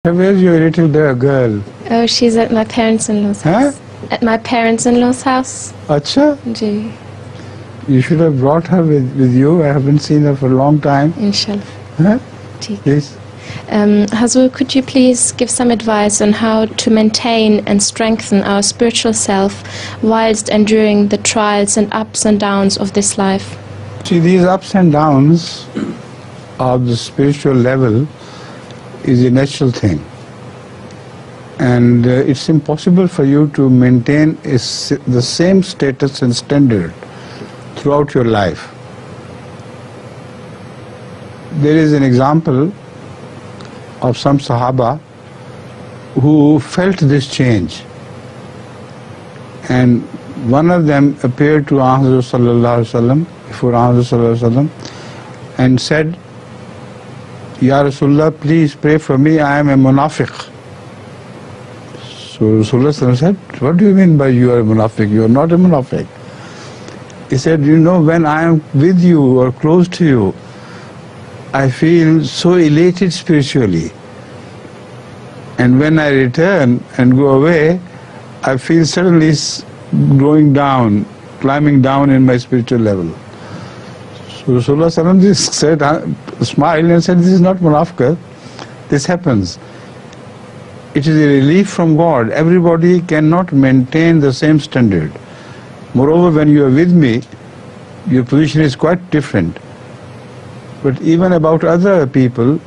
Where's your little girl? Oh, she's at my parents-in-law's house. At my parents-in-law's house. Acha? Ji. You should have brought her with you. I haven't seen her for a long time. Inshallah. Huh? Please. Hazur, could you please give some advice on how to maintain and strengthen our spiritual self whilst enduring the trials and ups and downs of this life? See, these ups and downs of the spiritual level is a natural thing. And it's impossible for you to maintain the same status and standard throughout your life. There is an example of some Sahaba who felt this change. And one of them appeared to Hazrat sallallahu alaihi wasallam, before Hazrat sallallahu alaihi wasallam, and said, Ya Rasulullah, please pray for me, I am a munafiq. So Rasulullah said, what do you mean by you are a munafiq? You are not a munafiq. He said, you know, when I am with you or close to you, I feel so elated spiritually. And when I return and go away, I feel suddenly going down, climbing down in my spiritual level. So Rasulullah said, smiled and said, this is not munafiq. This happens. It is a relief from God. Everybody cannot maintain the same standard. Moreover, when you are with me, your position is quite different. But even about other people,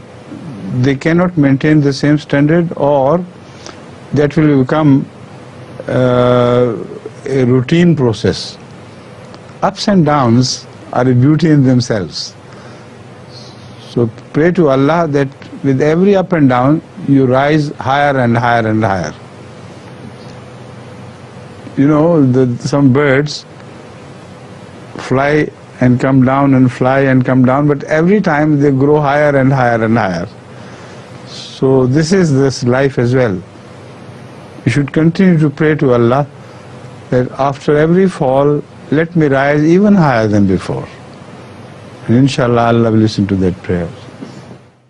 they cannot maintain the same standard, or that will become a routine process. Ups and downs are a beauty in themselves. So pray to Allah that with every up and down, you rise higher and higher and higher. You know, some birds fly and come down and fly and come down, but every time they grow higher and higher and higher. So this is this life as well. You should continue to pray to Allah that after every fall, let me rise even higher than before. And inshallah, Allah will listen to that prayer.